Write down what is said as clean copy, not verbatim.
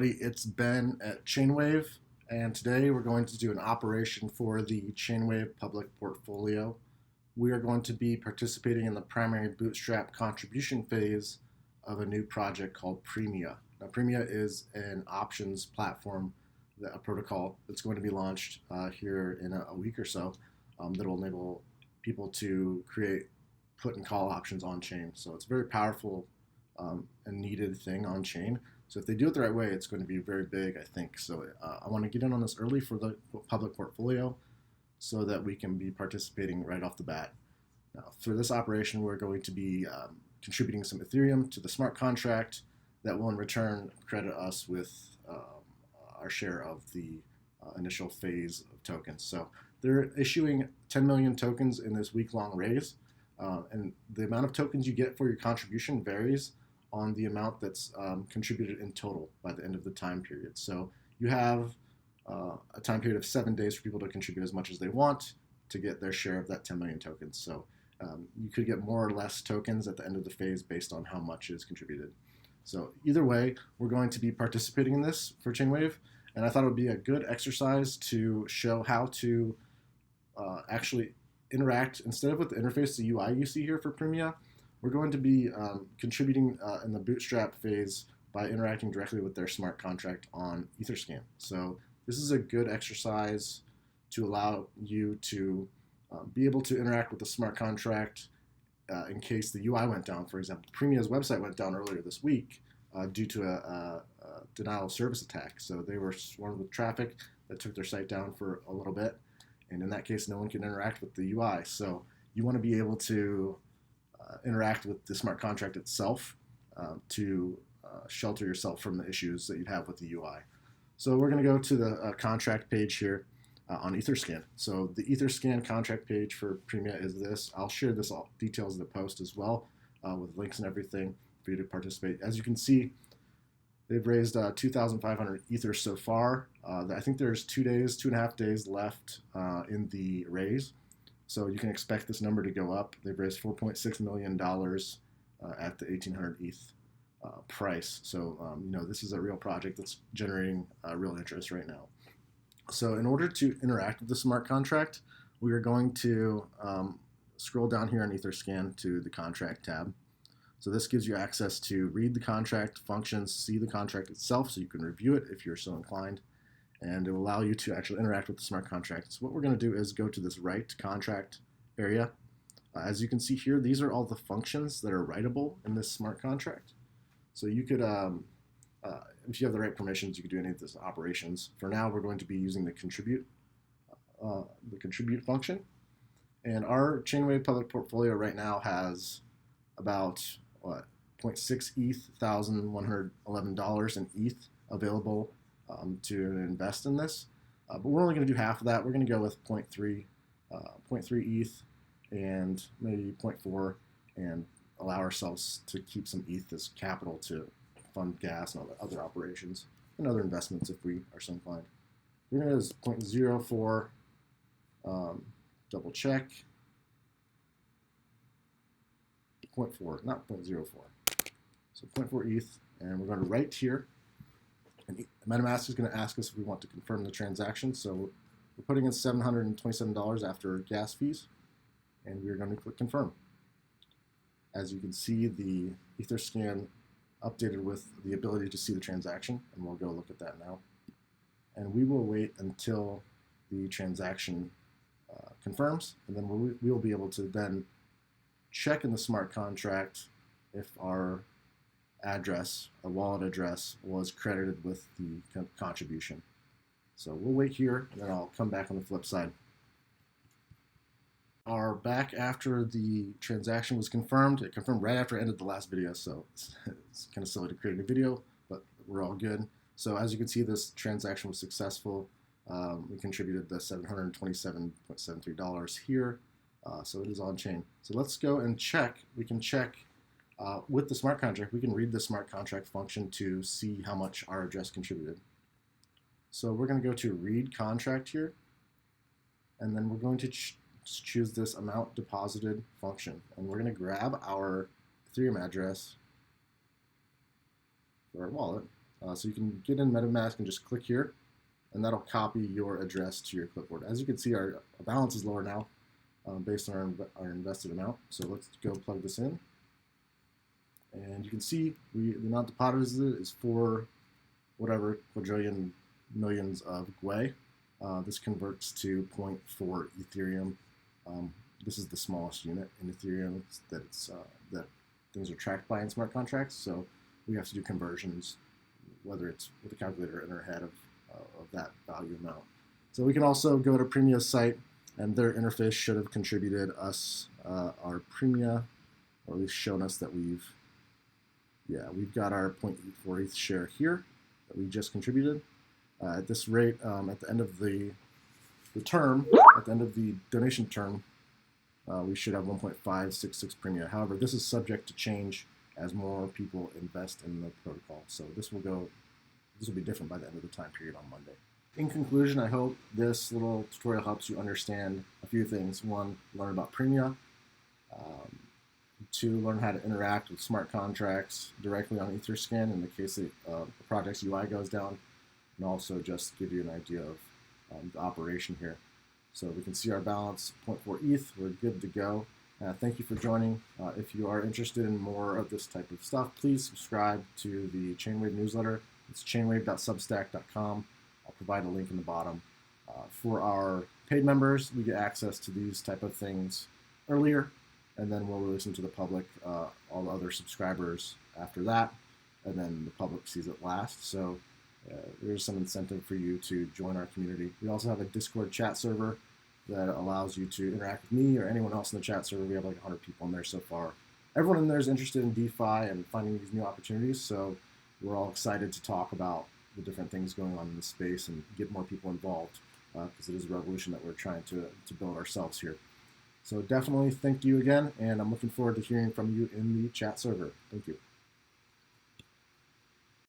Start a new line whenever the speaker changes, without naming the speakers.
It's Ben at Chainwave, and today we're going to do an operation for the Chainwave public portfolio. We are going to be participating in the primary Bootstrap contribution phase of a new project called Premia. Now, Premia is an options platform, a protocol that's going to be launched here in a week or so that will enable people to create put and call options on chain. So it's a very powerful and needed thing on chain. So if they do it the right way, it's going to be very big, I think. So I want to get in on this early for the public portfolio so that we can be participating right off the bat. Now, for this operation, we're going to be contributing some Ethereum to the smart contract that will in return credit us with our share of the initial phase of tokens. So they're issuing 10 million tokens in this week-long raise, and the amount of tokens you get for your contribution varies on the amount that's contributed in total by the end of the time period. So you have a time period of 7 days for people to contribute as much as they want to get their share of that 10 million tokens. So you could get more or less tokens at the end of the phase based on how much is contributed. So either way, we're going to be participating in this for Chainwave, and I thought it would be a good exercise to show how to actually interact instead of with the interface, the UI you see here for Premia. We're going to be contributing in the Bootstrap phase by interacting directly with their smart contract on Etherscan. So this is a good exercise to allow you to be able to interact with the smart contract in case the UI went down. For example, Premia's website went down earlier this week due to a denial of service attack. So they were swarmed with traffic that took their site down for a little bit. And in that case, no one can interact with the UI. So you want to be able to interact with the smart contract itself to shelter yourself from the issues that you'd have with the UI. So we're going to go to the contract page here on Etherscan. So the Etherscan contract page for Premia is this. I'll share this all details in the post as well with links and everything for you to participate. As you can see, they've raised 2,500 Ether so far. I think there's 2.5 days left in the raise. So you can expect this number to go up. They've raised $4.6 million at the 1,800 ETH price. So, this is a real project that's generating real interest right now. So in order to interact with the smart contract, we are going to scroll down here on Etherscan to the contract tab. So this gives you access to read the contract functions, see the contract itself, so you can review it if you're so inclined, and it will allow you to actually interact with the smart contract. So what we're going to do is go to this write contract area. As you can see here, these are all the functions that are writable in this smart contract. So you could, if you have the right permissions, you could do any of these operations. For now, we're going to be using the contribute function. And our Chainwave public portfolio right now has about, 0.6 ETH, $1,111 in ETH available to invest in this. But we're only going to do half of that. We're going to go with 0.3 ETH and maybe 0.4 and allow ourselves to keep some ETH as capital to fund gas and other operations and other investments if we are so inclined. We're going to use 0.04, double check, 0.4, not 0.04. So 0.4 ETH, and we're going to write here. And MetaMask is going to ask us if we want to confirm the transaction. So we're putting in $727 after gas fees, and we're going to click confirm. As you can see, the Etherscan updated with the ability to see the transaction, and we'll go look at that now. And we will wait until the transaction confirms, and then we will be able to then check in the smart contract if our address, our wallet address, was credited with the contribution. So we'll wait here, and then I'll come back on the flip side. Are back after the transaction was confirmed. It confirmed right after I ended the last video, so it's kind of silly to create a new video, but we're all good. So as you can see, this transaction was successful. We contributed the $727.73 here, so it is on chain. So let's go and check. We can check with the smart contract. We can read the smart contract function to see how much our address contributed. So we're going to go to read contract here, and then we're going to choose this amount deposited function, and we're going to grab our Ethereum address for our wallet, So you can get in MetaMask and just click here, and that'll copy your address to your clipboard. As you can see, our balance is lower now based on our invested amount. So let's go plug this in. And you can see the amount deposited is for whatever quadrillion millions of GUI. This converts to 0.4 Ethereum. This is the smallest unit in Ethereum that things are tracked by in smart contracts. So we have to do conversions, whether it's with a calculator in our head of that value amount. So we can also go to Premia's site, and their interface should have contributed us our Premia, or at least shown us that we've got our 0.84 ETH share here that we just contributed. At this rate, at the end of the term, at the end of the donation term, we should have 1.566 Premia. However, this is subject to change as more people invest in the protocol. So this will be different by the end of the time period on Monday. In conclusion, I hope this little tutorial helps you understand a few things. One, learn about Premia. Two, learn how to interact with smart contracts directly on Etherscan in the case that the project's UI goes down, and also just give you an idea of the operation here. So we can see our balance, 0.4 ETH. We're good to go. Thank you for joining. If you are interested in more of this type of stuff, please subscribe to the Chainwave newsletter. It's chainwave.substack.com. I'll provide a link in the bottom. For our paid members, we get access to these type of things earlier, and then we'll release them to the public, all the other subscribers after that, and then the public sees it last. So there's some incentive for you to join our community. We also have a Discord chat server that allows you to interact with me or anyone else in the chat server. We have like 100 people in there so far. Everyone in there is interested in DeFi and finding these new opportunities, so we're all excited to talk about the different things going on in the space and get more people involved because it is a revolution that we're trying to build ourselves here. So definitely thank you again, and I'm looking forward to hearing from you in the chat server. Thank you.